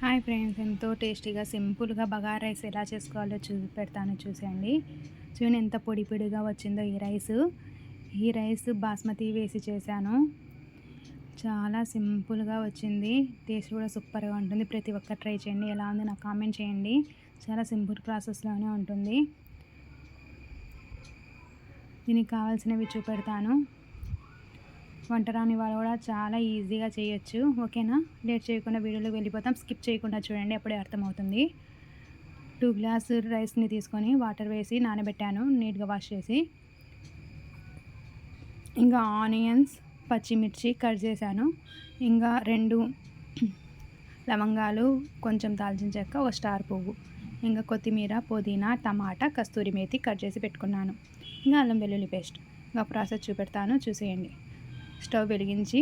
Hi friends, ఎంతో టేస్టీగా సింపుల్గా బగారా రైస్ ఎలా చేసుకోవాలో పెడతాను చూసేయండి. చూడండి ఎంత పొడి పొడిగా వచ్చిందో ఈ రైస్ బాస్మతి వేసి చేశాను. చాలా సింపుల్గా వచ్చింది. టేస్ట్ కూడా సూపర్గా ఉంటుంది. ప్రతి ఒక్కరు ట్రై చేయండి. ఎలా ఉంది నాకు కామెంట్ చేయండి. చాలా సింపుల్ ప్రాసెస్లోనే ఉంటుంది. దీనికి కావాల్సినవి చూపెడతాను. వంట రాని వాళ్ళు కూడా చాలా ఈజీగా చేయొచ్చు. ఓకేనా? లేట్ చేయకుండా వీడియోలోకి వెళ్ళిపోతాం. స్కిప్ చేయకుండా చూడండి, అప్పుడే అర్థమవుతుంది. 2 గ్లాస్ రైస్ని తీసుకొని వాటర్ వేసి నానబెట్టాను, నీట్గా వాష్ చేసి. ఇంకా ఆనియన్స్, పచ్చిమిర్చి కట్ చేశాను. ఇంకా 2 లవంగాలు, కొంచెం దాల్చిన చెక్క, ఒక స్టార్ పువ్వు, ఇంకా కొత్తిమీర, పుదీనా, టమాటా, కస్తూరి మేతి కట్ చేసి పెట్టుకున్నాను. ఇంకా అల్లం వెల్లుల్లి పేస్ట్. ఇంకా ప్రాసెస్ చూపెడతాను, చూసేయండి. స్టవ్ వెలిగించి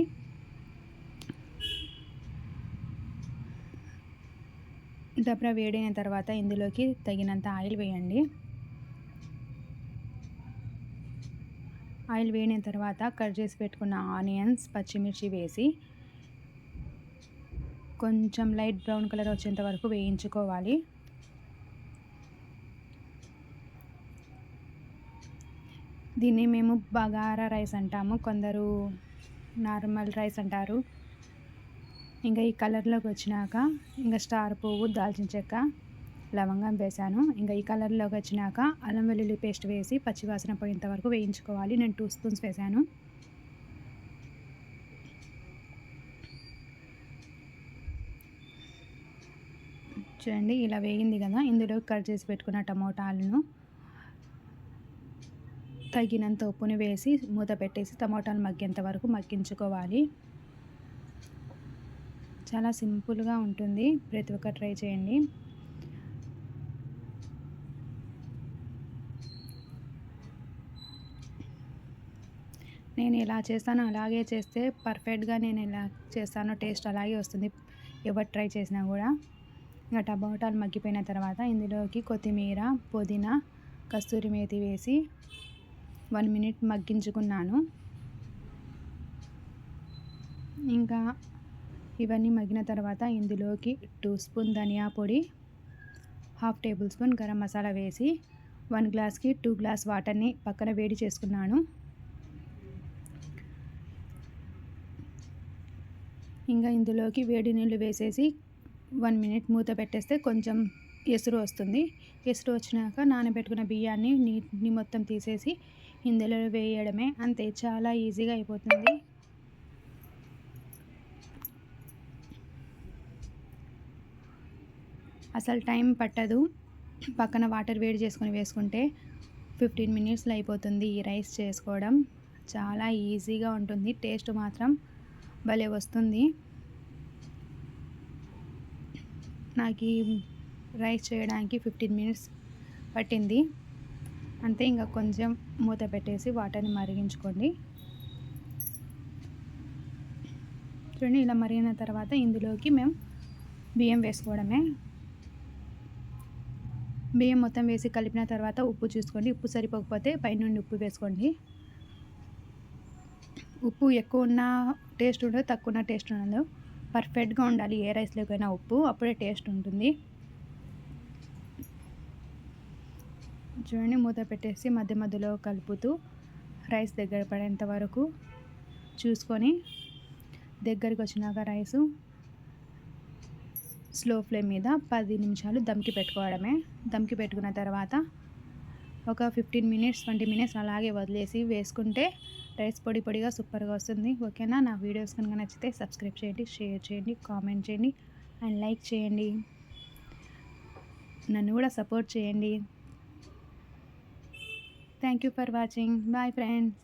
దబ్రా వేడైన తర్వాత ఇందులోకి తగినంత ఆయిల్ వేయండి. ఆయిల్ వేడిన తర్వాత కట్ చేసి పెట్టుకున్న ఆనియన్స్, పచ్చిమిర్చి వేసి కొంచెం లైట్ బ్రౌన్ కలర్ వచ్చేంత వరకు వేయించుకోవాలి. దీన్ని మేము బగారా రైస్ అంటాము, కొందరు నార్మల్ రైస్ అంటారు. ఇంకా ఈ కలర్లోకి వచ్చినాక ఇంకా స్టార్ పువ్వు, దాల్చిన చెక్క, లవంగం వేసాను. ఇంకా ఈ కలర్లోకి వచ్చినాక అల్లం వెల్లుల్లి పేస్ట్ వేసి పచ్చివాసన పోయేంత వరకు వేయించుకోవాలి. నేను 2 స్పూన్స్ వేసాను. చూడండి, ఇలా వేగింది కదా. ఇందులో కట్ చేసి పెట్టుకున్న టమోటాలను, తగినంత ఉప్పుని వేసి మూత పెట్టేసి టమోటాలు మగ్గేంత వరకు మగ్గించుకోవాలి. చాలా సింపుల్గా ఉంటుంది. ప్రతి ఒక్కరు ట్రై చేయండి. నేను ఎలా చేస్తానో అలాగే చేస్తే పర్ఫెక్ట్గా నేను ఎలా చేస్తానో టేస్ట్ అలాగే వస్తుంది, ఎవరు ట్రై చేసినా కూడా. ఇంకా టమాటాలు మగ్గిపోయిన తర్వాత ఇందులోకి కొత్తిమీర, పుదీనా, కస్తూరి మేతి వేసి 1 మినిట్ మగ్గించుకున్నాను. ఇంకా ఇవన్నీ మగ్గిన తర్వాత ఇందులోకి 2 స్పూన్ ధనియా పొడి, 1/2 టేబుల్ స్పూన్ గరం మసాలా వేసి 1 గ్లాస్కి 2 గ్లాస్ వాటర్ని పక్కన వేడి చేసుకున్నాను. ఇంకా ఇందులోకి వేడి నీళ్ళు వేసేసి 1 మినిట్ మూత పెట్టేస్తే కొంచెం ఎసురు వస్తుంది. ఎసురు వచ్చినాక నానబెట్టుకున్న బియ్యాన్ని నీటిని మొత్తం తీసేసి ఇందులో వేయడమే. అంతే, చాలా ఈజీగా అయిపోతుంది. అసలు టైం పట్టదు. పక్కన వాటర్ వేడి చేసుకొని వేసుకుంటే 15 మినిట్స్లో అయిపోతుంది ఈ రైస్ చేసుకోవడం. చాలా ఈజీగా ఉంటుంది. టేస్ట్ మాత్రం భలే వస్తుంది. నాకు ఈ రైస్ చేయడానికి 15 మినిట్స్ పట్టింది. అంతే, ఇంకా కొంచెం మూత పెట్టేసి వాటర్ని మరిగించుకోండి. చూడండి, ఇలా మరిగిన తర్వాత ఇందులోకి మేము బియ్యం వేసుకోవడమే. బియ్యం మొత్తం వేసి కలిపిన తర్వాత ఉప్పు చూసుకోండి. ఉప్పు సరిపోకపోతే పైనుండి ఉప్పు వేసుకోండి. ఉప్పు ఎక్కువ ఉన్న టేస్ట్ ఉండదు, తక్కువ ఉన్న టేస్ట్ ఉండదు. పర్ఫెక్ట్గా ఉండాలి ఏ రైస్లోకైనా ఉప్పు, అప్పుడే టేస్ట్ ఉంటుంది. చూడండి, మూత పెట్టేసి మధ్య మధ్యలో కలుపుతూ రైస్ దగ్గర పడేంత వరకు చూసుకొని, దగ్గరికి వచ్చినాక రైసు స్లో ఫ్లేమ్ మీద 10 నిమిషాలు దమ్కి పెట్టుకోవడమే. దమ్కి పెట్టుకున్న తర్వాత ఒక 15 మినిట్స్ 20 మినిట్స్ అలాగే వదిలేసి వేసుకుంటే రైస్ పొడి పొడిగా సూపర్గా వస్తుంది. ఓకేనా? నా వీడియోస్ కనుక నచ్చితే సబ్స్క్రైబ్ చేయండి, షేర్ చేయండి, కామెంట్ చేయండి అండ్ లైక్ చేయండి. నన్ను కూడా సపోర్ట్ చేయండి. Thank you for watching. Bye friends.